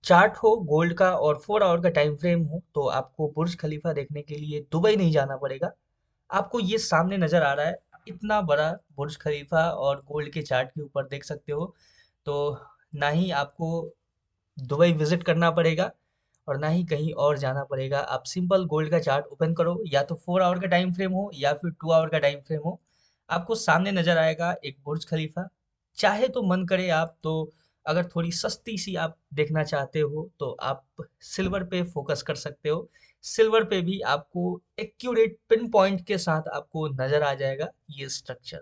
Chart हो gold का और 4 आवर का टाइम फ्रेम हो तो आपको बुर्ज खलीफा देखने के लिए दुबई नहीं जाना पड़ेगा। आपको ये सामने नजर आ रहा है, इतना बड़ा बुर्ज खलीफा और गोल्ड के चार्ट के ऊपर देख सकते हो। तो ना ही आपको दुबई विजिट करना पड़ेगा और ना ही कहीं और जाना पड़ेगा। आप सिंपल गोल्ड का चार्ट ओपन करो, या तो 4 आवर का टाइम फ्रेम हो या फिर 2 आवर का टाइम फ्रेम हो, आपको सामने नजर आएगा एक बुर्ज खलीफा। चाहे तो मन करे आप तो, अगर थोड़ी सस्ती सी आप देखना चाहते हो तो आप सिल्वर पे फोकस कर सकते हो। सिल्वर पे भी आपको एक्यूरेट पिन पॉइंट के साथ आपको नजर आ जाएगा ये स्ट्रक्चर।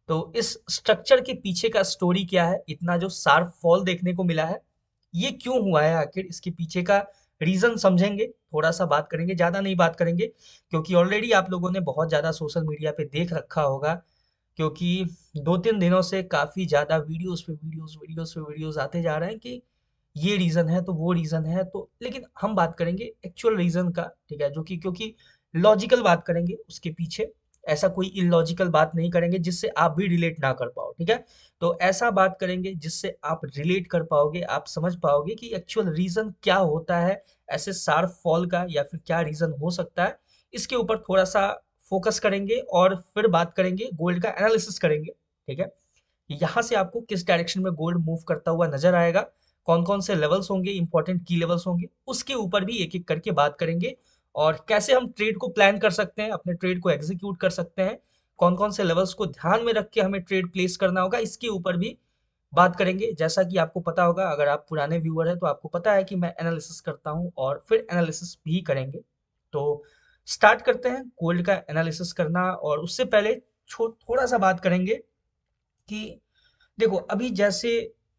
तो इस स्ट्रक्चर के पीछे का स्टोरी क्या है, इतना जो शार्प फॉल देखने को मिला है, ये क्यों हुआ है, आखिर इसके पीछे का रीजन समझेंगे, थोड़ा सा बात करेंगे, ज्यादा नहीं बात करेंगे, क्योंकि ऑलरेडी आप लोगों ने बहुत ज्यादा सोशल मीडिया पे देख रखा होगा। क्योंकि 2-3 दिनों से काफी ज्यादा वीडियोस पे वीडियोस वीडियोस पे वीडियोस आते जा रहे हैं कि ये रीजन है तो वो रीजन है, तो लेकिन हम बात करेंगे एक्चुअल रीजन का, ठीक है, जो कि क्योंकि लॉजिकल बात करेंगे उसके पीछे, ऐसा कोई इलॉजिकल बात नहीं करेंगे जिससे आप भी रिलेट ना कर पाओ, ठीक है। तो ऐसा बात करेंगे जिससे आप रिलेट कर पाओगे, आप समझ पाओगे कि एक्चुअल रीजन क्या होता है ऐसे शार्प फॉल का, या फिर क्या रीजन हो सकता है। इसके ऊपर थोड़ा सा फोकस करेंगे और फिर बात करेंगे, गोल्ड का एनालिसिस करेंगे, ठीक है। यहाँ से आपको किस डायरेक्शन में गोल्ड मूव करता हुआ नजर आएगा, कौन कौन से लेवल्स होंगे, इंपॉर्टेंट की लेवल्स होंगे, उसके ऊपर भी एक एक करके बात करेंगे। और कैसे हम ट्रेड को प्लान कर सकते हैं, अपने ट्रेड को एग्जीक्यूट कर सकते हैं, कौन कौन से लेवल्स को ध्यान में रख के हमें ट्रेड प्लेस करना होगा, इसके ऊपर भी बात करेंगे। जैसा कि आपको पता होगा, अगर आप पुराने व्यूअर हैं तो आपको पता है कि मैं एनालिसिस करता हूं और फिर एनालिसिस भी करेंगे। तो स्टार्ट करते हैं गोल्ड का एनालिसिस करना, और उससे पहले थोड़ा सा बात करेंगे कि देखो अभी जैसे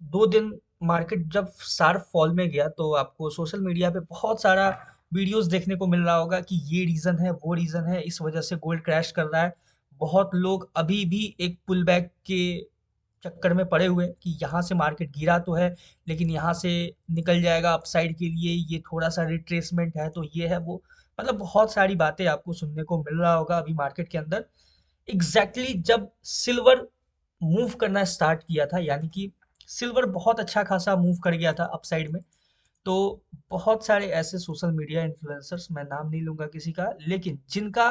2 दिन मार्केट जब शार्प फॉल में गया तो आपको सोशल मीडिया पे बहुत सारा वीडियोस देखने को मिल रहा होगा कि ये रीजन है वो रीजन है, इस वजह से गोल्ड क्रैश कर रहा है। बहुत लोग अभी भी एक पुल बैक के चक्कर में पड़े हुए हैं कि यहाँ से मार्केट गिरा तो है लेकिन यहाँ से निकल जाएगा अपसाइड के लिए, ये थोड़ा सा रिट्रेसमेंट है तो ये है वो। मतलब बहुत सारी बातें आपको सुनने को मिल रहा होगा अभी मार्केट के अंदर। जब सिल्वर मूव करना स्टार्ट किया था, यानी कि सिल्वर बहुत अच्छा खासा मूव कर गया था अपसाइड में, तो बहुत सारे ऐसे सोशल मीडिया इन्फ्लुएंसर्स, मैं नाम नहीं लूंगा किसी का, लेकिन जिनका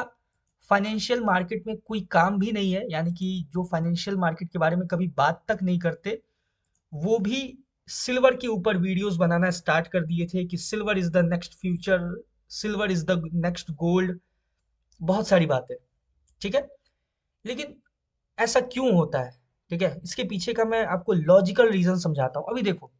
फाइनेंशियल मार्केट में कोई काम भी नहीं है, यानी कि जो फाइनेंशियल मार्केट के बारे में कभी बात तक नहीं करते, वो भी सिल्वर के ऊपर वीडियोस बनाना स्टार्ट कर दिए थे कि silver is the next future, silver is the next gold, बहुत सारी बातें, ठीक है। लेकिन ऐसा क्यों होता है, ठीक है, इसके पीछे का मैं आपको लॉजिकल रीजन समझाता हूँ। अभी देखो,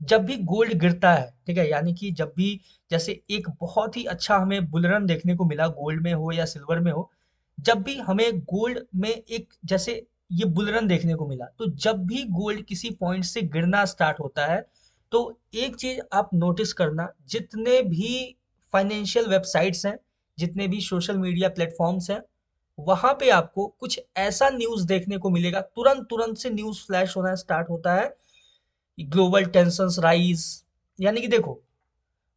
जब भी गोल्ड गिरता है, ठीक है, यानी कि जब भी, जैसे एक बहुत ही अच्छा हमें बुलरन देखने को मिला, गोल्ड में हो या सिल्वर में हो, जब भी हमें गोल्ड में एक जैसे ये बुलरन देखने को मिला, तो जब भी गोल्ड किसी पॉइंट से गिरना स्टार्ट होता है, तो एक चीज आप नोटिस करना, जितने भी फाइनेंशियल वेबसाइट्स हैं, जितने भी सोशल मीडिया प्लेटफॉर्म्स हैं, वहां पे आपको कुछ ऐसा न्यूज देखने को मिलेगा, तुरंत तुरंत से न्यूज फ्लैश होना स्टार्ट होता है, ग्लोबल टेंशंस राइज। यानी कि देखो,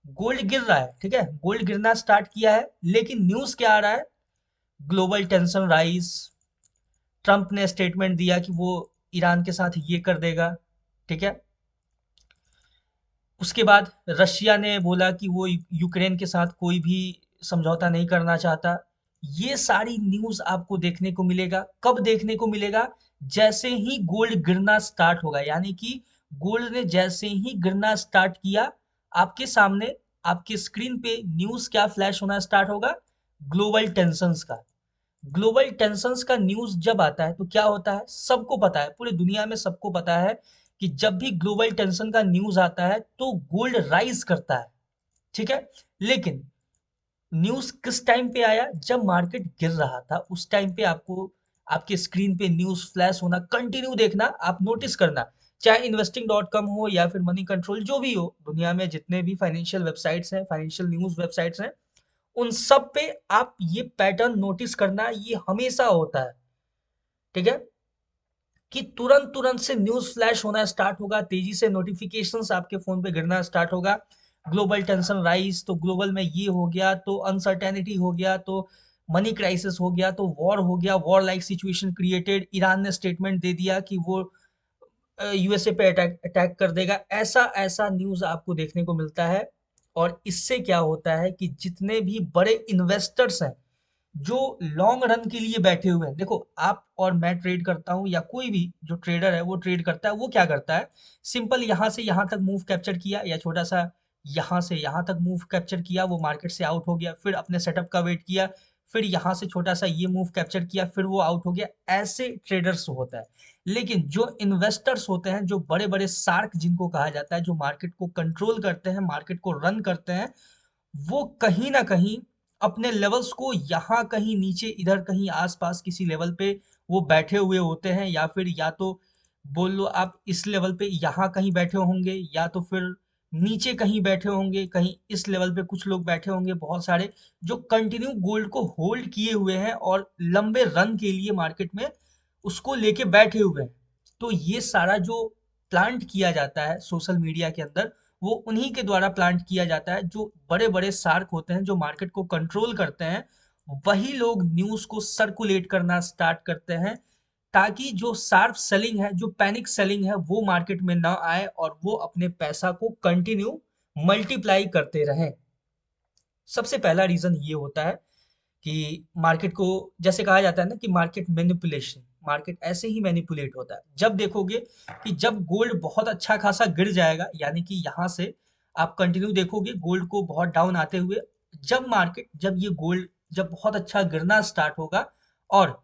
गोल्ड गिर रहा है, ठीक है, गोल्ड गिरना स्टार्ट किया है, लेकिन न्यूज क्या आ रहा है, ग्लोबल टेंशन राइज, ट्रंप ने स्टेटमेंट दिया कि वो ईरान के साथ ये कर देगा, ठीक है। उसके बाद रशिया ने बोला कि वो यूक्रेन के साथ कोई भी समझौता नहीं करना चाहता। ये सारी न्यूज़ आपको देखने को मिलेगा, कब देखने को मिलेगा, जैसे ही गोल्ड गिरना स्टार्ट होगा, यानी कि गोल्ड ने जैसे ही गिरना स्टार्ट किया, आपके सामने, आपके स्क्रीन पे न्यूज़ क्या फ्लैश होना स्टार्ट होगा, ग्लोबल टेंशंस का। ग्लोबल टेंशंस का न्यूज़ जब आता है तो क्या होता है, सबको पता है, पूरी दुनिया में सबको पता है कि जब भी ग्लोबल टेंशन का न्यूज़ आता है तो गोल्ड राइज करता है, ठीक है। लेकिन न्यूज़ किस टाइम पे आया, जब मार्केट गिर रहा था, उस टाइम पे आपको आपके स्क्रीन पे न्यूज़ फ्लैश होना कंटिन्यू देखना, आप नोटिस करना, चाहे इन्वेस्टिंग.com हो या फिर मनी कंट्रोल, जो भी हो, दुनिया में जितने भी फाइनेंशियल वेबसाइट्स हैं, फाइनेंशियल न्यूज़ वेबसाइट्स हैं, उन सब पे आप ये पैटर्न नोटिस करना, ये हमेशा होता है, ठीक है, कि तुरंत तुरंत से न्यूज़ फ्लैश होना स्टार्ट होगा, तेजी से नोटिफिकेशंस आपके फोन पे गिरना स्टार्ट होगा। ग्लोबल टेंशन राइज, तो ग्लोबल में ये हो गया, तो अनसर्टेनिटी हो गया, तो मनी क्राइसिस हो गया, तो वॉर हो गया, war like situation created, Iran ने स्टेटमेंट दे दिया कि वो यूएसए पे अटैक अटैक कर देगा, ऐसा ऐसा न्यूज़ आपको देखने को मिलता है। और इससे क्या होता है कि जितने भी बड़े इन्वेस्टर्स हैं, जो लॉन्ग रन के लिए बैठे हुए हैं, देखो आप और मैं ट्रेड करता हूँ या कोई भी जो ट्रेडर है वो ट्रेड करता है, वो क्या करता है, सिंपल यहाँ से यहाँ तक मूव कैप्चर किया या छोटा सा यहाँ से यहाँ तक मूव कैप्चर किया, वो मार्केट से आउट हो गया, फिर अपने सेटअप का वेट किया, फिर यहाँ से छोटा सा ये मूव कैप्चर किया, फिर वो आउट हो गया, ऐसे ट्रेडर्स होता है। लेकिन जो इन्वेस्टर्स होते हैं, जो बड़े बड़े शार्क जिनको कहा जाता है, जो मार्केट को कंट्रोल करते हैं, मार्केट को रन करते हैं, वो कहीं ना कहीं अपने लेवल्स को यहाँ कहीं नीचे, इधर कहीं आसपास किसी लेवल पे वो बैठे हुए होते हैं, या फिर या तो बोल लो आप इस लेवल पे यहाँ कहीं बैठे होंगे, या तो फिर नीचे कहीं बैठे होंगे, कहीं इस लेवल पे कुछ लोग बैठे होंगे, बहुत सारे जो कंटिन्यू गोल्ड को होल्ड किए हुए हैं और लंबे रन के लिए मार्केट में उसको लेके बैठे हुए हैं। तो ये सारा जो प्लांट किया जाता है सोशल मीडिया के अंदर, वो उन्हीं के द्वारा प्लांट किया जाता है, जो बड़े बड़े शार्क होते हैं, जो मार्केट को कंट्रोल करते हैं। वही लोग न्यूज को सर्कुलेट करना स्टार्ट करते हैं, ताकि जो शार्प सेलिंग है, जो पैनिक सेलिंग है, वो मार्केट में ना आए और वो अपने पैसा को कंटिन्यू मल्टीप्लाई करते रहें। सबसे पहला रीजन ये होता है कि मार्केट को, जैसे कहा जाता है ना कि मार्केट मैनिपुलेशन, मार्केट ऐसे ही मैनिपुलेट होता है। जब देखोगे कि जब गोल्ड बहुत अच्छा खासा गिर जाएगा, यानी कि यहाँ से आप कंटिन्यू देखोगे गोल्ड को बहुत डाउन आते हुए, जब ये गोल्ड जब बहुत अच्छा गिरना स्टार्ट होगा, और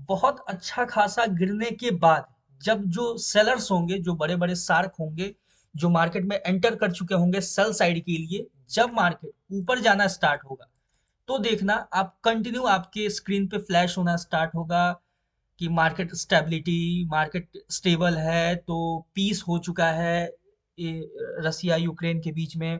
बहुत अच्छा खासा गिरने के बाद जब जो सेलर्स होंगे, जो बड़े बड़े शार्क होंगे, जो मार्केट में एंटर कर चुके होंगे सेल साइड के लिए, जब मार्केट ऊपर जाना स्टार्ट होगा, तो देखना आप कंटिन्यू आपके स्क्रीन पे फ्लैश होना स्टार्ट होगा कि मार्केट स्टेबिलिटी, मार्केट स्टेबल है, तो पीस हो चुका है रसिया यूक्रेन के बीच में।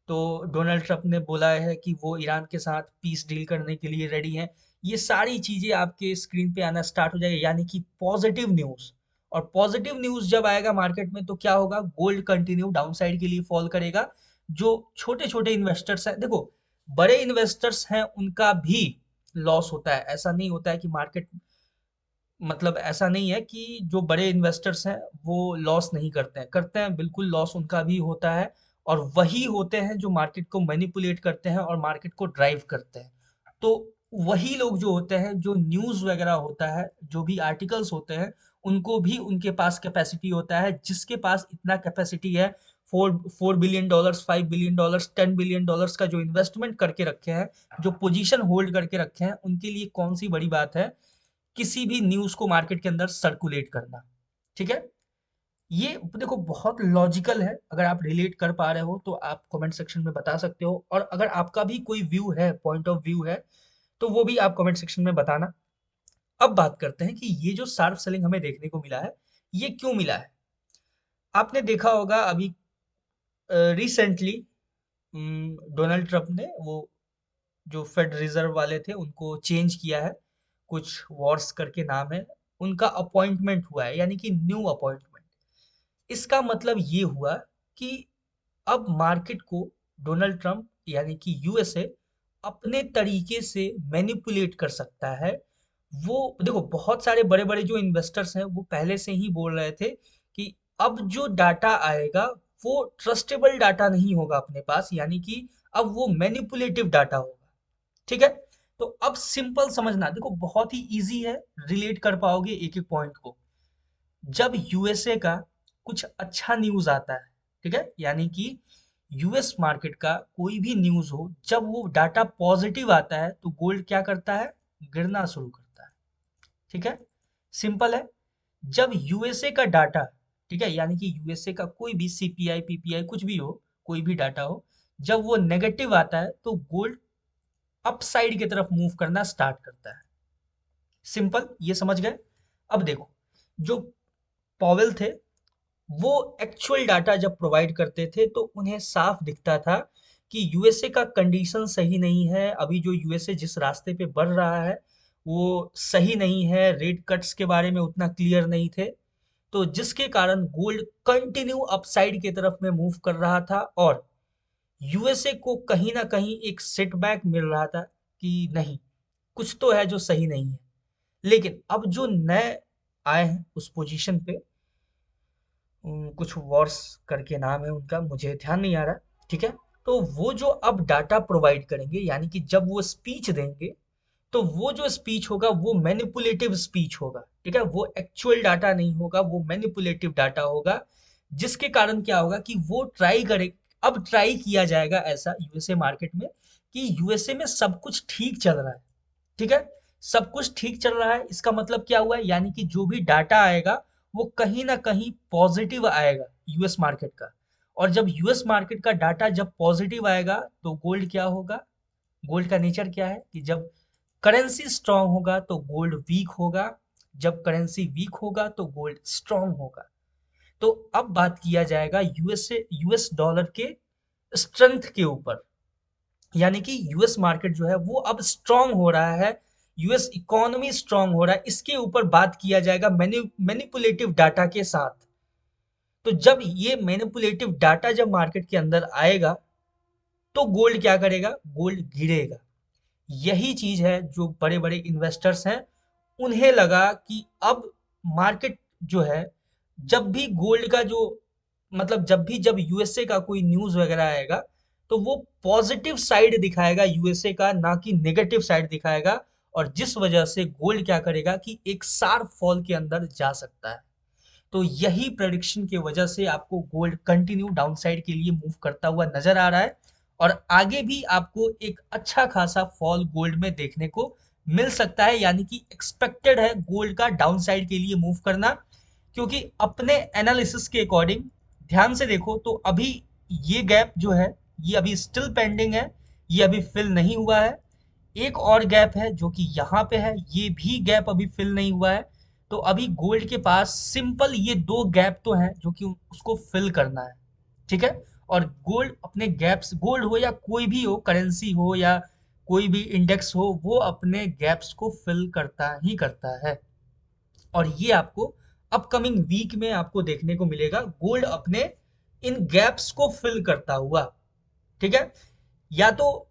तो डोनाल्ड ट्रंप ने बोला है कि वो ईरान के साथ पीस डील करने के लिए रेडी हैं। ये सारी चीजें आपके स्क्रीन पे आना स्टार्ट हो जाएगी, यानी कि पॉजिटिव न्यूज। और पॉजिटिव न्यूज जब आएगा मार्केट में, तो क्या होगा, गोल्ड कंटिन्यू डाउन साइड के लिए फॉल करेगा। जो छोटे छोटे इन्वेस्टर्स हैं, देखो बड़े इन्वेस्टर्स हैं उनका भी लॉस होता है, ऐसा नहीं होता है कि मार्केट, मतलब ऐसा नहीं है कि जो बड़े इन्वेस्टर्स हैं वो लॉस नहीं करते हैं, करते हैं, बिल्कुल लॉस उनका भी होता है। और वही होते हैं जो मार्केट को मैनिपुलेट करते हैं और मार्केट को ड्राइव करते हैं। तो वही लोग जो होते हैं, जो न्यूज़ वगैरह होता है, जो भी आर्टिकल्स होते हैं, उनको भी उनके पास कैपेसिटी होता है, जिसके पास इतना कैपेसिटी है, 4 4 billion dollars, 5 billion dollars, 10 billion dollars का जो इन्वेस्टमेंट करके रखे हैं, जो पोजीशन होल्ड करके रखे हैं, उनके लिए कौन सी बड़ी बात है किसी भी न्यूज को मार्केट के अंदर सर्कुलेट करना। ठीक है, ये देखो बहुत लॉजिकल है। अगर आप रिलेट कर पा रहे हो तो आप कमेंट सेक्शन में बता सकते हो, और अगर आपका भी कोई व्यू है, पॉइंट ऑफ व्यू है, तो वो भी आप कमेंट सेक्शन में बताना। अब बात करते हैं कि ये जो शार्प सेलिंग हमें देखने को मिला है, ये क्यों मिला है। आपने देखा होगा अभी रिसेंटली डोनाल्ड ट्रंप ने वो जो फेड रिजर्व वाले थे उनको चेंज किया है, कुछ वॉर्स करके नाम है, उनका अपॉइंटमेंट हुआ है, यानी कि न्यू अपॉइंटमेंट। इसका मतलब ये हुआ कि अब मार्केट को डोनाल्ड ट्रंप यानी कि यूएसए अपने तरीके से मैनिपुलेट कर सकता है। वो देखो बहुत सारे बड़े बड़े जो इन्वेस्टर्स हैं वो पहले से ही बोल रहे थे कि अब जो डाटा आएगा वो ट्रस्टेबल डाटा नहीं होगा अपने पास, यानी कि अब वो मैनिपुलेटिव डाटा होगा। ठीक है, तो अब सिंपल समझना, देखो बहुत ही इजी है, रिलेट कर पाओगे एक एक पॉइंट को। जब यूएसए का कुछ अच्छा न्यूज आता है, ठीक है, यानी कि यूएस मार्केट का कोई भी न्यूज हो, जब वो डाटा पॉजिटिव आता है तो गोल्ड क्या करता है, गिरना शुरू करता है। ठीक है, सिंपल है। जब यूएसए का डाटा, ठीक है, यानी कि यूएसए का कोई भी सीपीआई पीपीआई कुछ भी हो, कोई भी डाटा हो, जब वो नेगेटिव आता है तो गोल्ड अपसाइड की तरफ मूव करना स्टार्ट करता है। सिंपल, ये समझ गए। अब देखो, जो पॉवेल थे, वो एक्चुअल डाटा जब प्रोवाइड करते थे तो उन्हें साफ दिखता था कि यूएसए का कंडीशन सही नहीं है, अभी जो यूएसए जिस रास्ते पे बढ़ रहा है वो सही नहीं है, रेट कट्स के बारे में उतना क्लियर नहीं थे। तो जिसके कारण गोल्ड कंटिन्यू अपसाइड की तरफ में मूव कर रहा था, और यूएसए को कहीं ना कहीं एक सेटबैक मिल रहा था कि नहीं, कुछ तो है जो सही नहीं है। लेकिन अब जो नए आए हैं उस पोजीशन पे, कुछ वॉर्स करके नाम है उनका, मुझे ध्यान नहीं आ रहा। ठीक है, तो वो जो अब डाटा प्रोवाइड करेंगे, यानी कि जब वो स्पीच देंगे, तो वो जो स्पीच होगा वो मैनिपुलेटिव स्पीच होगा। ठीक है, वो एक्चुअल डाटा नहीं होगा, वो मैनिपुलेटिव डाटा होगा। जिसके कारण क्या होगा कि वो ट्राई करे, अब ट्राई किया जाएगा ऐसा यूएसए मार्केट में कि यूएसए में सब कुछ ठीक चल रहा है। ठीक है, सब कुछ ठीक चल रहा है, इसका मतलब क्या हुआ है, यानी कि जो भी डाटा आएगा वो कहीं ना कहीं पॉजिटिव आएगा यूएस मार्केट का। और जब यूएस मार्केट का डाटा जब पॉजिटिव आएगा तो गोल्ड क्या होगा, गोल्ड का नेचर क्या है कि जब करेंसी स्ट्रांग होगा तो गोल्ड वीक होगा, जब करेंसी वीक होगा तो गोल्ड स्ट्रांग होगा। तो अब बात किया जाएगा यूएस डॉलर के स्ट्रेंथ के ऊपर, यानी कि यूएस मार्केट जो है वो अब स्ट्रांग हो रहा है, यूएस इकोनॉमी स्ट्रांग हो रहा है, इसके ऊपर बात किया जाएगा मैनिपुलेटिव डाटा के साथ। तो जब ये मैनिपुलेटिव डाटा जब मार्केट के अंदर आएगा तो गोल्ड क्या करेगा, गोल्ड गिरेगा। यही चीज है जो बड़े बड़े इन्वेस्टर्स हैं उन्हें लगा कि अब मार्केट जो है, जब भी गोल्ड का जो मतलब जब यूएसए का कोई न्यूज वगैरह आएगा तो वो पॉजिटिव साइड दिखाएगा यूएसए का, ना कि नेगेटिव साइड दिखाएगा। और जिस वजह से गोल्ड क्या करेगा कि एक शार्प फॉल के अंदर जा सकता है। तो यही प्रेडिक्शन की वजह से आपको गोल्ड कंटिन्यू डाउनसाइड के लिए मूव करता हुआ नजर आ रहा है। और आगे भी आपको एक अच्छा खासा फॉल गोल्ड में देखने को मिल सकता है, यानी कि एक्सपेक्टेड है गोल्ड का डाउनसाइड के लिए मूव करना। क्योंकि अपने एनालिसिस के अकॉर्डिंग ध्यान से देखो तो अभी ये गैप जो है ये अभी स्टिल पेंडिंग है, ये अभी फिल नहीं हुआ है। एक और गैप है जो कि यहाँ पे है, ये भी गैप अभी फिल नहीं हुआ है। तो अभी गोल्ड के पास सिंपल ये दो गैप तो हैं जो कि उसको फिल करना है। ठीक है, और गोल्ड अपने गैप्स, गोल्ड हो या कोई भी हो, करेंसी हो या कोई भी इंडेक्स हो, वो अपने गैप्स को फिल करता ही करता है। और ये आपको अपकमिंग वीक में आपको देखने को मिलेगा, गोल्ड अपने इन गैप्स को फिल करता हुआ। ठीक है, या तो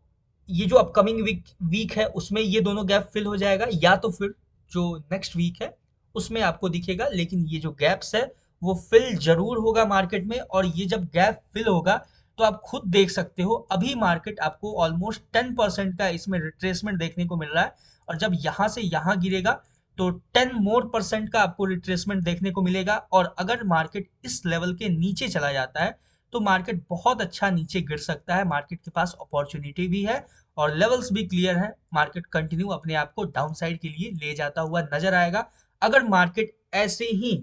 ये जो अपकमिंग वीक है उसमें ये दोनों गैप फिल हो जाएगा, या तो फिर जो नेक्स्ट वीक है उसमें आपको दिखेगा। लेकिन ये जो गैप्स है वो फिल जरूर होगा मार्केट में। और ये जब गैप फिल होगा तो आप खुद देख सकते हो, अभी मार्केट आपको ऑलमोस्ट 10% का इसमें रिट्रेसमेंट देखने को मिल रहा है। और जब यहाँ से यहाँ गिरेगा तो 10% का आपको रिट्रेसमेंट देखने को मिलेगा। और अगर मार्केट इस लेवल के नीचे चला जाता है तो मार्केट बहुत अच्छा नीचे गिर सकता है, मार्केट के पास अपॉर्चुनिटी भी है और लेवल्स भी क्लियर है। मार्केट कंटिन्यू अपने आप को डाउन साइड के लिए ले जाता हुआ नजर आएगा, अगर मार्केट ऐसे ही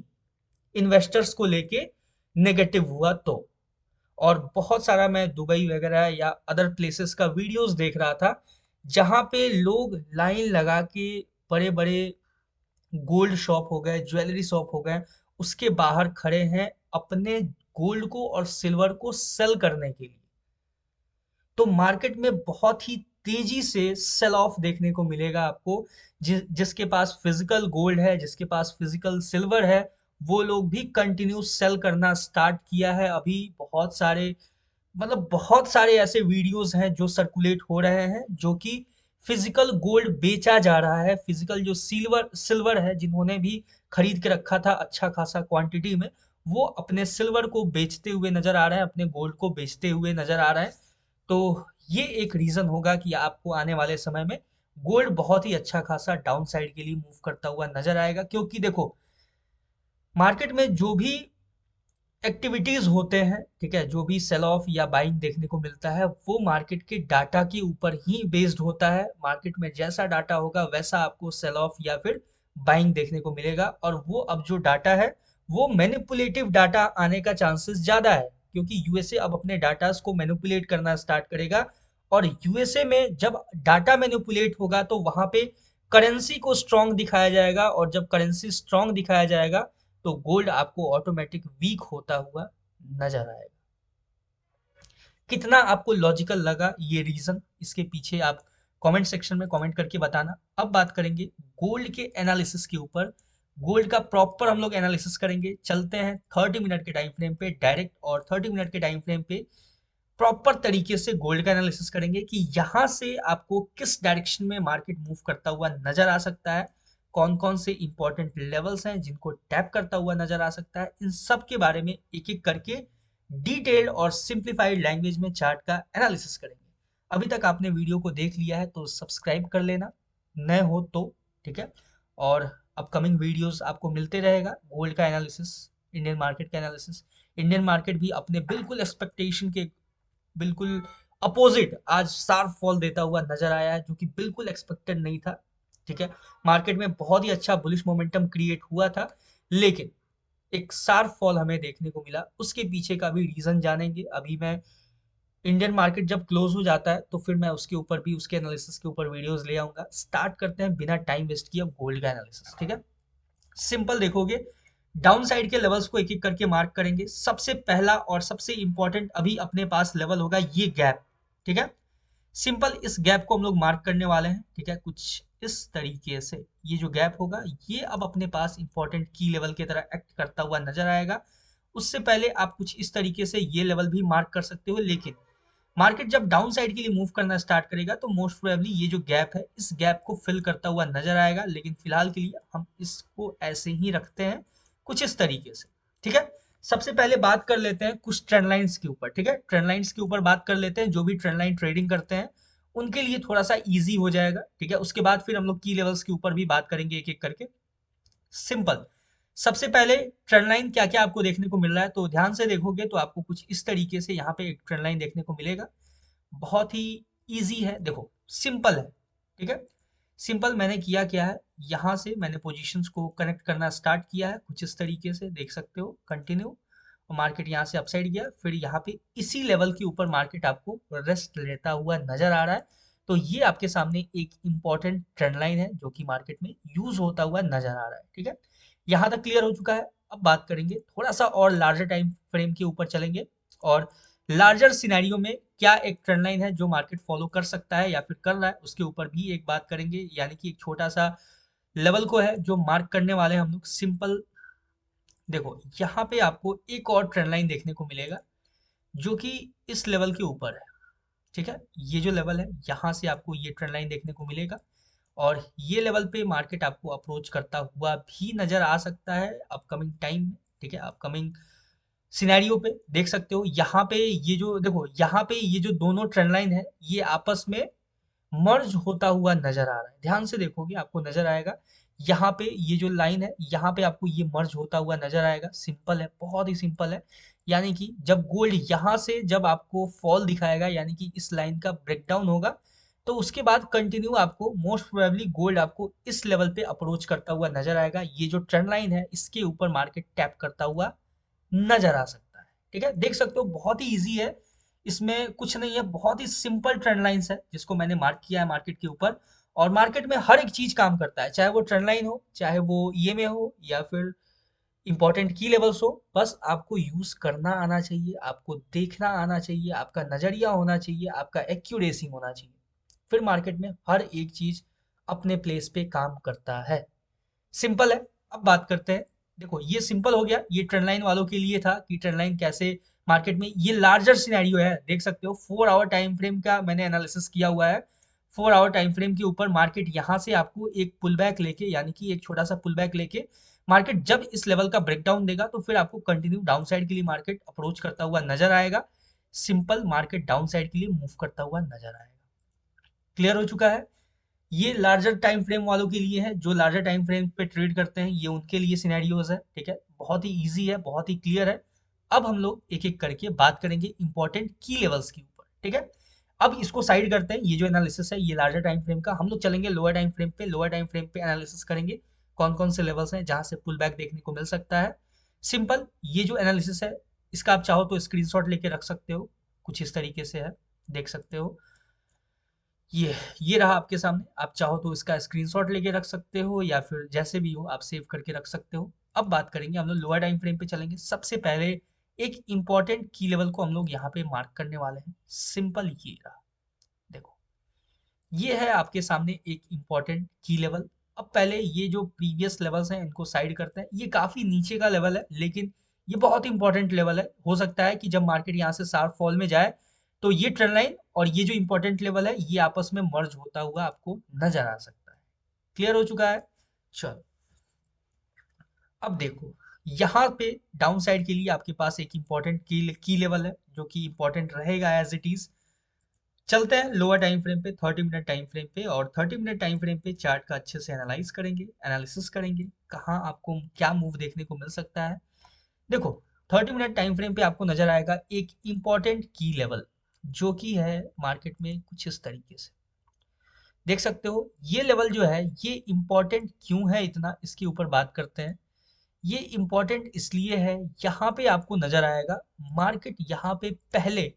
इन्वेस्टर्स को लेके नेगेटिव हुआ तो। और बहुत सारा मैं दुबई वगैरह या अदर प्लेसेस का वीडियोस देख रहा था जहां पे लोग लाइन लगा के बड़े बड़े गोल्ड शॉप हो गए, ज्वेलरी शॉप हो गए, उसके बाहर खड़े हैं अपने गोल्ड को और सिल्वर को सेल करने के लिए। तो मार्केट में बहुत ही तेजी से सेल ऑफ देखने को मिलेगा आपको। जिसके पास फिजिकल गोल्ड है, जिसके पास फिजिकल सिल्वर है, वो लोग भी कंटिन्यू सेल करना स्टार्ट किया है। अभी बहुत सारे बहुत सारे ऐसे वीडियोस हैं जो सर्कुलेट हो रहे हैं जो कि फिजिकल गोल्ड बेचा जा रहा है, फिजिकल जो सिल्वर सिल्वर है जिन्होंने भी खरीद के रखा था अच्छा खासा क्वांटिटी में, वो अपने सिल्वर को बेचते हुए नजर आ रहे हैं, अपने गोल्ड को बेचते हुए नजर आ रहे हैं। तो ये एक रीजन होगा कि आपको आने वाले समय में गोल्ड बहुत ही अच्छा खासा डाउन साइड के लिए मूव करता हुआ नजर आएगा। क्योंकि देखो, मार्केट में जो भी एक्टिविटीज होते हैं, ठीक है, जो भी सेल ऑफ या बाइंग देखने को मिलता है वो मार्केट के डाटा के ऊपर ही बेस्ड होता है। मार्केट में जैसा डाटा होगा वैसा आपको सेल ऑफ या फिर बाइंग देखने को मिलेगा। और वो अब जो डाटा है वो मैनिपुलेटिव डाटा आने का चांसेस ज्यादा है, क्योंकि यूएसए अब अपने डाटा को मैनिपुलेट करना स्टार्ट करेगा। और यूएसए में जब डाटा मैनिपुलेट होगा तो वहां पे करेंसी को स्ट्रांग दिखाया जाएगा, और जब करेंसी स्ट्रांग दिखाया जाएगा तो गोल्ड आपको ऑटोमेटिक वीक होता हुआ नजर आएगा। कितना आपको लॉजिकल लगा ये रीजन, इसके पीछे आप कमेंट सेक्शन में कमेंट करके बताना। अब बात करेंगे गोल्ड के एनालिसिस के ऊपर। गोल्ड का प्रॉपर हम लोग एनालिसिस करेंगे, चलते हैं 30 मिनट के टाइम फ्रेम पे डायरेक्ट, और 30 मिनट के टाइम फ्रेम पे प्रॉपर तरीके से गोल्ड का एनालिसिस करेंगे कि यहाँ से आपको किस डायरेक्शन में मार्केट मूव करता हुआ नजर आ सकता है, कौन कौन से इंपॉर्टेंट लेवल्स हैं जिनको टैप करता हुआ नजर आ सकता है, इन सब के बारे में एक एक करके डिटेल्ड और सिंप्लीफाइड लैंग्वेज में चार्ट का एनालिसिस करेंगे। अभी तक आपने वीडियो को देख लिया है तो सब्सक्राइब कर लेना, नए हो तो, ठीक है। और अपकमिंग वीडियोस आपको मिलते रहेगा, गोल्ड का एनालिसिस, इंडियन मार्केट का एनालिसिस। इंडियन मार्केट भी अपने बिल्कुल एक्सपेक्टेशन के बिल्कुल अपोजिट आज शार्प फॉल देता हुआ नजर आया है, जो कि बिल्कुल एक्सपेक्टेड नहीं था, ठीक है। मार्केट में बहुत ही अच्छा बुलिश मोमेंटम क्रिएट हुआ था, लेकिन एक शार्प फॉल हमें देखने को मिला। उसके पीछे का भी रीजन जानेंगे। अभी मैं इंडियन मार्केट जब क्लोज हो जाता है तो फिर मैं उसके ऊपर भी, उसके एनालिसिस के ऊपर वीडियोस ले आऊंगा। स्टार्ट करते हैं बिना टाइम वेस्ट किए अब गोल्ड का एनालिसिस, ठीक है। सिंपल देखोगे, डाउन साइड के लेवल्स को एक एक करके मार्क करेंगे। सबसे पहला और सबसे इंपॉर्टेंट अभी अपने पास लेवल होगा ये गैप, ठीक है। सिंपल इस गैप को हम लोग मार्क करने वाले हैं, ठीक है, कुछ इस तरीके से। ये जो गैप होगा ये अब अपने पास इंपॉर्टेंट की लेवल की तरह एक्ट करता हुआ नजर आएगा। उससे पहले आप कुछ इस तरीके से ये लेवल भी मार्क कर सकते हो, लेकिन मार्केट जब डाउन साइड के लिए मूव करना स्टार्ट करेगा तो मोस्ट प्रोबेबली ये जो गैप है इस गैप को फिल करता हुआ नजर आएगा। लेकिन फिलहाल के लिए हम इसको ऐसे ही रखते हैं कुछ इस तरीके से, ठीक है। सबसे पहले बात कर लेते हैं कुछ ट्रेंड लाइंस के ऊपर, ठीक है। ट्रेंड लाइंस के ऊपर बात कर लेते हैं, जो भी ट्रेंड लाइन ट्रेडिंग करते हैं उनके लिए थोड़ा सा इजी हो जाएगा, ठीक है। उसके बाद फिर हम लोग की लेवल्स के ऊपर भी बात करेंगे एक एक करके। सिंपल, सबसे पहले ट्रेंड लाइन क्या क्या आपको देखने को मिल रहा है, तो ध्यान से देखोगे तो आपको कुछ इस तरीके से यहाँ पे एक ट्रेंड लाइन देखने को मिलेगा। बहुत ही इजी है, देखो सिंपल है, ठीक है। सिंपल मैंने किया क्या है, यहाँ से मैंने पोजीशंस को कनेक्ट करना स्टार्ट किया है कुछ इस तरीके से, देख सकते हो, कंटिन्यू। और मार्केट यहाँ से अपसाइड गया, फिर यहाँ पे इसी लेवल के ऊपर मार्केट आपको रेस्ट लेता हुआ नजर आ रहा है। तो ये आपके सामने एक इंपॉर्टेंट ट्रेंड लाइन है जो कि मार्केट में यूज होता हुआ नजर आ रहा है, ठीक है। यहाँ तक क्लियर हो चुका है। अब बात करेंगे थोड़ा सा और लार्जर टाइम फ्रेम के ऊपर चलेंगे, और लार्जर सिनेरियो में क्या एक ट्रेंड लाइन है जो मार्केट फॉलो कर सकता है या फिर कर रहा है, उसके ऊपर भी एक बात करेंगे। यानी कि एक छोटा सा लेवल को है जो मार्क करने वाले हैं हम लोग। सिंपल देखो, यहाँ पे आपको एक और ट्रेंड लाइन देखने को मिलेगा जो कि इस लेवल के ऊपर है, ठीक है। ये जो लेवल है यहाँ से आपको ये ट्रेंड लाइन देखने को मिलेगा, और ये लेवल पे मार्केट आपको अप्रोच करता हुआ भी नजर आ सकता है अपकमिंग टाइम में, ठीक है। अपकमिंग सिनेरियो पे देख सकते हो, यहाँ पे ये जो देखो, यहाँ पे ये जो दोनों ट्रेंड लाइन है ये आपस में मर्ज होता हुआ नजर आ रहा है। ध्यान से देखोगे आपको नजर आएगा, यहाँ पे ये जो लाइन है यहाँ पे आपको ये मर्ज होता हुआ नजर आएगा। सिंपल है, बहुत ही सिंपल है। यानी कि जब गोल्ड यहाँ से जब आपको फॉल दिखाएगा, यानी कि इस लाइन का ब्रेकडाउन होगा, तो उसके बाद कंटिन्यू आपको मोस्ट प्रोबेबली गोल्ड आपको इस लेवल पे अप्रोच करता हुआ नजर आएगा। ये जो ट्रेंड लाइन है इसके ऊपर मार्केट टैप करता हुआ नजर आ सकता है, ठीक है। देख सकते हो बहुत ही ईजी है, इसमें कुछ नहीं है, बहुत ही सिंपल ट्रेंड लाइंस है जिसको मैंने मार्क किया है मार्केट के ऊपर। और मार्केट में हर एक चीज काम करता है, चाहे वो ट्रेंड लाइन हो, चाहे वो ईएमए हो, या फिर इंपॉर्टेंट की लेवल्स हो। बस आपको यूज करना आना चाहिए, आपको देखना आना चाहिए, आपका नजरिया होना चाहिए, आपका एक्यूरेसी होना चाहिए, फिर मार्केट में हर एक चीज अपने प्लेस पे काम करता है। सिंपल है। अब बात करते हैं, देखो ये सिंपल हो गया, ये ट्रेंड लाइन वालों के लिए था कि ट्रेंड लाइन कैसे मार्केट में। ये लार्जर सिनेरियो है, देख सकते हो 4 आवर टाइम फ्रेम का मैंने एनालिसिस किया हुआ है। 4 आवर टाइम फ्रेम के ऊपर मार्केट यहाँ से आपको एक पुल बैक लेके, यानी कि एक छोटा सा पुल बैक लेके मार्केट जब इस लेवल का ब्रेकडाउन देगा तो फिर आपको कंटिन्यू डाउन साइड के लिए मार्केट अप्रोच करता हुआ नजर आएगा। सिंपल, मार्केट डाउन साइड के लिए मूव करता हुआ नजर आएगा। क्लियर हो चुका है। ये लार्जर टाइम फ्रेम वालों के लिए है, जो लार्जर टाइम फ्रेम पे ट्रेड करते हैं, ये उनके लिए सिनेरियोज है, ठीक है। बहुत ही इजी है, बहुत ही क्लियर है। अब हम लोग एक एक करके बात करेंगे इंपॉर्टेंट की लेवल्स के ऊपर, ठीक है। अब इसको साइड करते हैं, ये जो एनालिसिस है ये लार्जर टाइम फ्रेम का, हम लोग चलेंगे लोअर टाइम फ्रेम पे। लोअर टाइम फ्रेम पे एनालिसिस करेंगे कौन कौन से लेवल्स हैं जहां से पुल बैक देखने को मिल सकता है। सिंपल, ये जो एनालिसिस है इसका आप चाहो तो स्क्रीनशॉट लेके रख सकते हो, कुछ इस तरीके से है, देख सकते हो। ये रहा आपके सामने, आप चाहो तो इसका स्क्रीनशॉट लेके रख सकते हो, या फिर जैसे भी हो आप सेव करके रख सकते हो। अब बात करेंगे, हम लोग लोअर टाइम फ्रेम पे चलेंगे। सबसे पहले एक इंपॉर्टेंट की लेवल को हम लोग यहाँ पे मार्क करने वाले हैं। सिंपल ये रहा, देखो ये है आपके सामने एक इंपॉर्टेंट की लेवल। अब पहले ये जो प्रीवियस लेवल्स हैं इनको साइड करते हैं। ये काफी नीचे का लेवल है, लेकिन ये बहुत इंपॉर्टेंट लेवल है। हो सकता है कि जब मार्केट यहाँ से शार्प फॉल में जाए तो ये ट्रेंड लाइन और ये जो इंपॉर्टेंट लेवल है ये आपस में मर्ज होता हुआ आपको नजर आ सकता है। क्लियर हो चुका है। चलो अब देखो, यहाँ पे डाउन साइड के लिए आपके पास एक इंपॉर्टेंट की लेवल है जो कि इंपॉर्टेंट रहेगा एज इट इज। चलते हैं लोअर टाइम फ्रेम पे, 30 मिनट टाइम फ्रेम पे, और 30 मिनट टाइम फ्रेम पे चार्ट का अच्छे से एनालिसिस करेंगे, कहाँ आपको क्या मूव देखने को मिल सकता है। देखो, 30 मिनट टाइम फ्रेम पे आपको नजर आएगा एक इंपॉर्टेंट की लेवल, जो कि है मार्केट में कुछ इस तरीके से देख सकते हो। ये लेवल जो है ये इंपॉर्टेंट क्यों है इतना, इसके ऊपर बात करते हैं। ये इंपॉर्टेंट इसलिए है, यहाँ पे आपको नजर आएगा मार्केट यहाँ पे पहले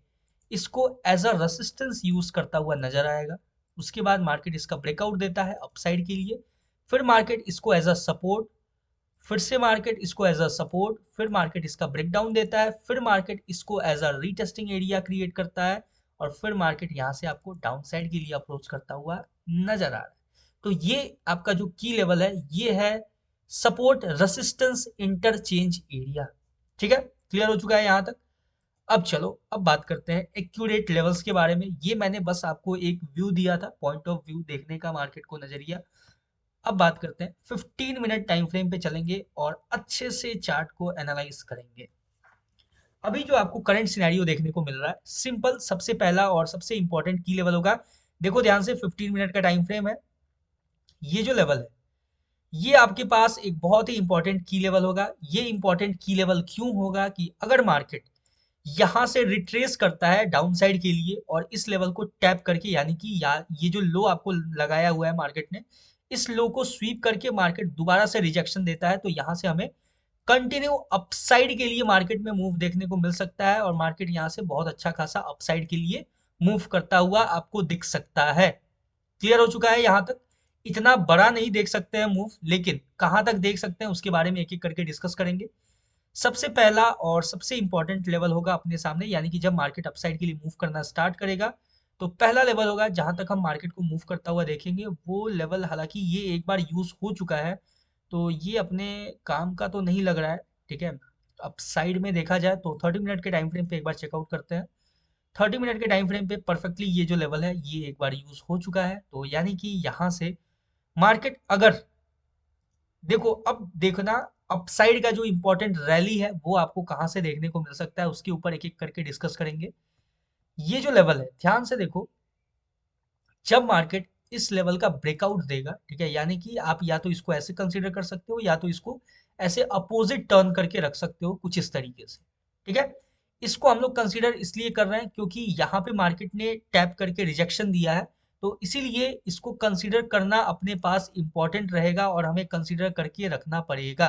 इसको एज अ रेसिस्टेंस यूज करता हुआ नजर आएगा। उसके बाद मार्केट इसका ब्रेकआउट देता है अपसाइड के लिए, फिर मार्केट इसको एज अ सपोर्ट, फिर से मार्केट इसको एज अ सपोर्ट, फिर मार्केट इसका ब्रेकडाउन देता है, फिर मार्केट इसको as a retesting area create करता है, और फिर मार्केट यहाँ से आपको डाउन साइड के लिए अप्रोच करता हुआ नजर आ रहा है। तो ये आपका जो की लेवल है ये है सपोर्ट रेसिस्टेंस इंटरचेंज एरिया। ठीक है, क्लियर हो चुका है यहाँ तक। अब चलो, अब बात करते हैं एक्यूरेट लेवल्स के बारे में। ये मैंने बस आपको एक व्यू दिया था, पॉइंट ऑफ व्यू देखने का मार्केट को, नजरिया। अब बात करते हैं 15 मिनट टाइम फ्रेम पे चलेंगे और अच्छे से चार्ट को एनालाइज करेंगे। अभी जो आपको करंट सिनेरियो देखने को मिल रहा है, सिंपल, सबसे पहला और सबसे इंपॉर्टेंट की लेवल होगा। देखो ध्यान से, 15 मिनट का टाइम फ्रेम है, ये जो लेवल है ये आपके पास एक बहुत ही इंपॉर्टेंट की लेवल होगा। ये इंपॉर्टेंट की लेवल क्यों होगा कि अगर मार्केट यहां से रिट्रेस करता है डाउन साइड के लिए और इस लेवल को टैप करके, यानी कि ये जो लो आपको लगाया हुआ है मार्केट ने, इस लो को स्वीप करके मार्केट दोबारा से रिजेक्शन देता है, तो यहां से हमें कंटिन्यू अपसाइड के लिए मार्केट में मूव देखने को मिल सकता है, और मार्केट यहां से बहुत अच्छा खासा अपसाइड के लिए मूव करता हुआ आपको दिख सकता है। क्लियर हो चुका है यहाँ तक। इतना बड़ा नहीं देख सकते हैं मूव, लेकिन कहाँ तक देख सकते हैं उसके बारे में एक एक करके डिस्कस करेंगे। सबसे पहला और सबसे इंपॉर्टेंट लेवल होगा अपने सामने, यानी कि जब मार्केट अपसाइड के लिए मूव करना स्टार्ट करेगा, तो पहला लेवल होगा जहां तक हम मार्केट को मूव करता हुआ देखेंगे। वो लेवल हालांकि ये एक बार यूज हो चुका है, तो ये अपने काम का तो नहीं लग रहा है। ठीक है, अपसाइड में देखा जाए तो 30 मिनट के टाइम फ्रेम पे एक बार चेकआउट करते हैं। 30 मिनट के टाइम फ्रेम पे परफेक्टली ये जो लेवल है ये एक बार यूज हो चुका है, तो यानी कि यहाँ से मार्केट अगर, देखो अब देखना, अपसाइड का जो इंपॉर्टेंट रैली है वो आपको कहाँ से देखने को मिल सकता है, उसके ऊपर एक एक करके डिस्कस करेंगे। ये जो लेवल है ध्यान से देखो, जब मार्केट इस लेवल का ब्रेकआउट देगा, ठीक है, यानी कि आप या तो इसको ऐसे कंसीडर कर सकते हो या तो इसको ऐसे अपोजिट टर्न करके रख सकते हो कुछ इस तरीके से। ठीक है, इसको हम लोग कंसीडर इसलिए कर रहे हैं क्योंकि यहाँ पे मार्केट ने टैप करके रिजेक्शन दिया है, तो इसीलिए इसको कंसीडर करना अपने पास इंपॉर्टेंट रहेगा और हमें कंसीडर करके रखना पड़ेगा।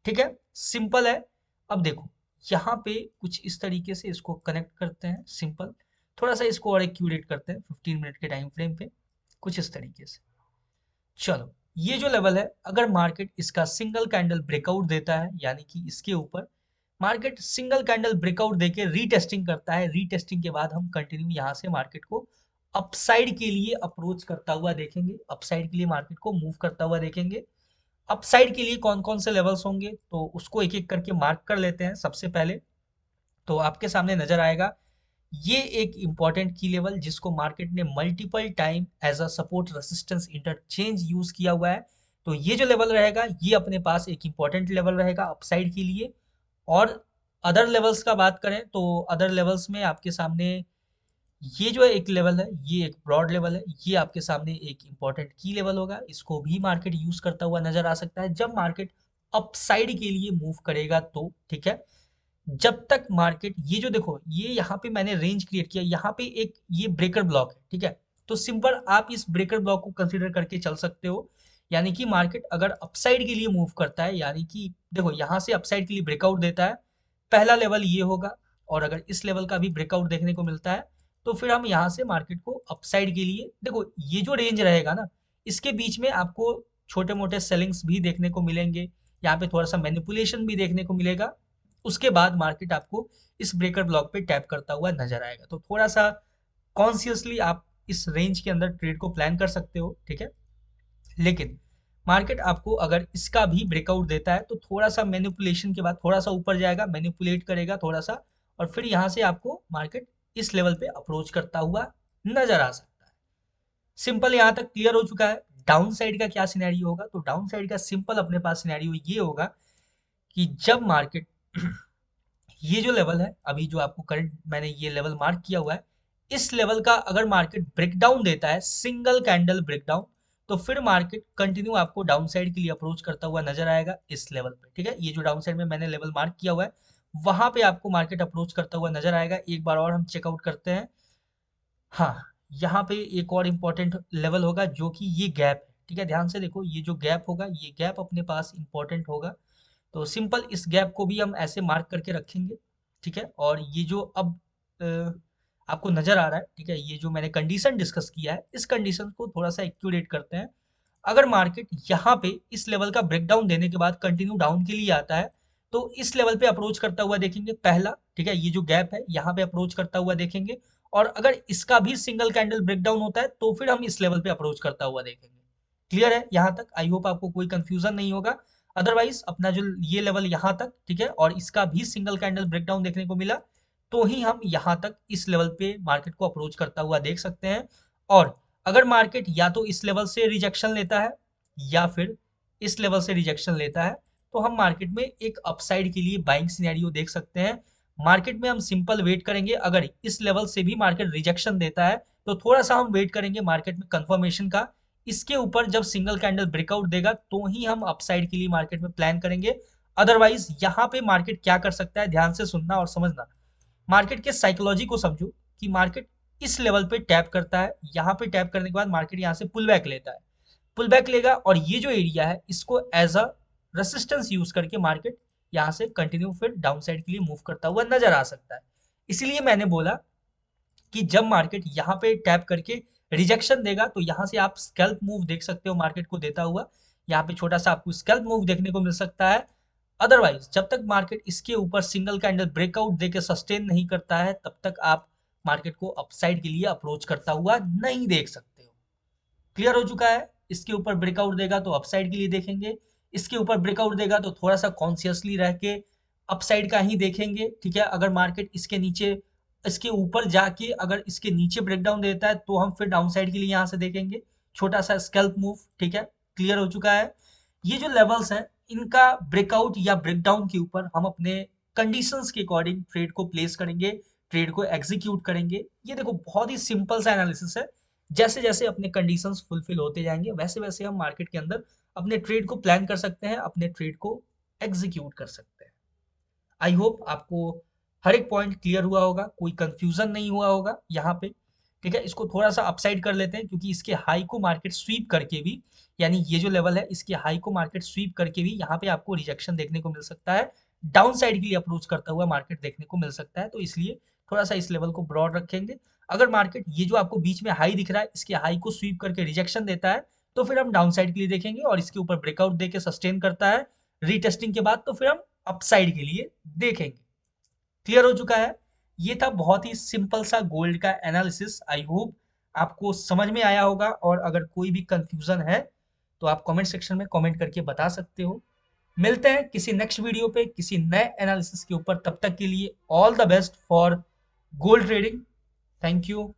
ठीक है, सिंपल है। अब देखो, यहाँ पे कुछ इस तरीके से इसको कनेक्ट करते हैं, सिंपल। थोड़ा सा इसको और एक्यूरेट करते हैं 15 मिनट के टाइम फ्रेम पे, कुछ इस तरीके से। चलो, ये जो लेवल है अगर मार्केट इसका सिंगल कैंडल ब्रेकआउट देता है, यानी कि इसके ऊपर मार्केट सिंगल कैंडल ब्रेकआउट देके रीटेस्टिंग करता है, रीटेस्टिंग के बाद हम कंटिन्यू यहाँ से मार्केट को अपसाइड के लिए अप्रोच करता हुआ देखेंगे, अपसाइड के लिए मार्केट को मूव करता हुआ देखेंगे। अपसाइड के लिए कौन कौन से लेवल्स होंगे तो उसको एक एक करके मार्क कर लेते हैं। सबसे पहले तो आपके सामने नजर आएगा ये एक इंपॉर्टेंट की लेवल जिसको मार्केट ने multiple time as a support resistance interchange use किया हुआ है। तो ये जो लेवल रहेगा ये अपने पास एक इंपॉर्टेंट लेवल रहेगा अपसाइड के लिए। और अदर लेवल्स का बात करें तो अदर लेवल्स में आपके सामने ये जो एक लेवल है ये एक ब्रॉड लेवल है, ये आपके सामने एक इंपॉर्टेंट की लेवल होगा, इसको भी मार्केट यूज करता हुआ नजर आ सकता है जब मार्केट अपसाइड के लिए मूव करेगा तो। ठीक है, जब तक मार्केट, ये जो देखो ये यहाँ पे मैंने रेंज क्रिएट किया, यहाँ पे एक ये ब्रेकर ब्लॉक है। ठीक है, तो सिंपल आप इस ब्रेकर ब्लॉक को कंसीडर करके चल सकते हो, यानी कि मार्केट अगर अपसाइड के लिए मूव करता है, यानी कि देखो यहाँ से अपसाइड के लिए ब्रेकआउट देता है, पहला लेवल ये होगा, और अगर इस लेवल का भी ब्रेकआउट देखने को मिलता है तो फिर हम यहाँ से मार्केट को अपसाइड के लिए, देखो ये जो रेंज रहेगा ना, इसके बीच में आपको छोटे मोटे सेलिंग्स भी देखने को मिलेंगे, यहाँ पे थोड़ा सा मैनिपुलेशन भी देखने को मिलेगा। उसके बाद मार्केट आपको इस ब्रेकर ब्लॉक पे टैप करता हुआ नजर आएगा, तो थोड़ा सा कॉन्शियसली आप इस रेंज के अंदर ट्रेड को प्लान कर सकते हो। ठीक है, लेकिन मार्केट आपको अगर इसका भी ब्रेकआउट देता है तो थोड़ा सा मैनिपुलेशन के बाद थोड़ा सा ऊपर जाएगा, मैनिपुलेट करेगा थोड़ा सा, और फिर यहाँ से आपको मार्केट इस लेवल पे अप्रोच करता हुआ नजर आ सकता है। सिंपल यहाँ तक क्लियर हो चुका है। डाउन साइड का क्या सिनेरियो होगा, तो डाउन साइड का सिंपल अपने पास सिनेरियो ये होगा कि जब मार्केट ये जो लेवल है अभी जो आपको करंट मैंने ये लेवल मार्क किया हुआ है, इस लेवल का अगर मार्केट ब्रेकडाउन देता है, सिंगल कैंडल ब्रेकडाउन, तो फिर मार्केट कंटिन्यू आपको डाउन साइड के लिए अप्रोच करता हुआ नजर आएगा इस लेवल पे। ठीक है, ये जो डाउन साइड में मैंने लेवल मार्क किया हुआ है वहां पे आपको मार्केट अप्रोच करता हुआ नजर आएगा। एक बार और हम चेकआउट करते हैं। हाँ, यहाँ पे एक और इम्पोर्टेंट लेवल होगा जो कि ये गैप है। ठीक है, ध्यान से देखो, ये जो गैप होगा ये गैप अपने पास इम्पोर्टेंट होगा। तो सिंपल इस गैप को भी हम ऐसे मार्क करके रखेंगे। ठीक है, और ये जो अब आपको नजर आ रहा है, ठीक है, ये जो मैंने कंडीशन डिस्कस किया है इस कंडीशन को थोड़ा सा एक्यूरेट करते हैं। अगर मार्केट यहाँ पे इस लेवल का ब्रेकडाउन देने के बाद कंटिन्यू डाउन के लिए आता है, तो इस लेवल पे अप्रोच करता हुआ देखेंगे पहला। ठीक है, ये जो गैप है यहाँ पे अप्रोच करता हुआ देखेंगे, और अगर इसका भी सिंगल कैंडल ब्रेकडाउन होता है तो फिर हम इस लेवल पे अप्रोच करता हुआ देखेंगे। क्लियर है यहाँ तक? आई होप आपको कोई कंफ्यूजन नहीं होगा। अदरवाइज अपना जो ये लेवल यहाँ तक, ठीक है, और इसका भी सिंगल कैंडल ब्रेकडाउन देखने को मिला तो ही हम यहाँ तक इस लेवल पे मार्केट को अप्रोच करता हुआ देख सकते हैं। और अगर मार्केट या तो इस लेवल से रिजेक्शन लेता है या फिर इस लेवल से रिजेक्शन लेता है, तो हम मार्केट में एक अपसाइड के लिए बाइंग सिनेरियो देख सकते हैं। मार्केट में हम सिंपल वेट करेंगे, अगर इस लेवल से भी मार्केट रिजेक्शन देता है तो थोड़ा सा हम वेट करेंगे मार्केट में कंफर्मेशन का। इसके ऊपर जब सिंगल कैंडल ब्रेकआउट देगा तो ही हम अपसाइड के लिए मार्केट में प्लान करेंगे। अदरवाइज यहाँ पे मार्केट क्या कर सकता है, ध्यान से सुनना और समझना। मार्केट के साइकोलॉजी को समझो कि मार्केट इस लेवल पे टैप करता है, यहाँ पे टैप करने के बाद मार्केट यहाँ से पुल बैक लेता है, पुल बैक लेगा और ये जो एरिया है इसको एज अ रेसिस्टेंस यूज करके मार्केट यहाँ से कंटिन्यू फिर डाउन साइड के लिए मूव करता हुआ नजर आ सकता है। इसलिए मैंने बोला कि जब मार्केट यहाँ पे टैप करके रिजेक्शन देगा तो यहाँ से आप स्कैल्प मूव देख सकते हो मार्केट को देता हुआ। यहाँ पे छोटा सा आपको स्कैल्प मूव देखने को मिल सकता है। अदरवाइज जब तक मार्केट इसके ऊपर सिंगल कैंडल ब्रेकआउट देके सस्टेन नहीं करता है तब तक आप मार्केट को अपसाइड के लिए अप्रोच करता हुआ नहीं देख सकते हो। क्लियर हो चुका है? इसके ऊपर ब्रेकआउट देगा तो अपसाइड के लिए देखेंगे, इसके ऊपर ब्रेकआउट देगा तो थोड़ा सा कॉन्शियसली रह के अपसाइड का ही देखेंगे। ठीक है, अगर मार्केट इसके नीचे इसके ऊपर जाके अगर इसके नीचे ब्रेकडाउन देता है तो हम फिर डाउन साइड के लिए यहाँ से देखेंगे छोटा सा स्कैल्प मूव। ठीक है, क्लियर हो चुका है? ये जो लेवल्स हैं इनका ब्रेकआउट या ब्रेकडाउन के ऊपर हम अपने कंडीशंस के अकॉर्डिंग ट्रेड को प्लेस करेंगे, ट्रेड को एग्जीक्यूट करेंगे। ये देखो बहुत ही सिंपल सा एनालिसिस है। जैसे जैसे अपने कंडीशंस फुलफिल होते जाएंगे वैसे वैसे हम मार्केट के अंदर अपने ट्रेड को प्लान कर सकते हैं, अपने ट्रेड को एग्जीक्यूट कर सकते हैं। आई होप आपको हर एक पॉइंट क्लियर हुआ होगा, कोई कंफ्यूजन नहीं हुआ होगा यहाँ पे। ठीक है, इसको थोड़ा सा अपसाइड कर लेते हैं क्योंकि इसके हाई को मार्केट स्वीप करके भी, यानी ये जो लेवल है इसके हाई को मार्केट स्वीप करके भी यहाँ पे आपको रिजेक्शन देखने को मिल सकता है, डाउन साइड के लिए अप्रोच करता हुआ मार्केट देखने को मिल सकता है। तो इसलिए थोड़ा सा इस लेवल को ब्रॉड रखेंगे। अगर मार्केट ये जो आपको बीच में हाई दिख रहा है इसके हाई को स्वीप करके रिजेक्शन देता है तो फिर हम डाउन साइड के लिए देखेंगे, और इसके ऊपर ब्रेकआउट देके सस्टेन करता है रीटेस्टिंग के बाद तो फिर हम अपसाइड के लिए देखेंगे। क्लियर हो चुका है? ये था बहुत ही सिंपल सा गोल्ड का एनालिसिस। आई होप आपको समझ में आया होगा, और अगर कोई भी कंफ्यूजन है तो आप कमेंट सेक्शन में कमेंट करके बता सकते हो। मिलते हैं किसी नेक्स्ट वीडियो पे किसी नए एनालिसिस के ऊपर। तब तक के लिए all the best for gold trading. Thank you.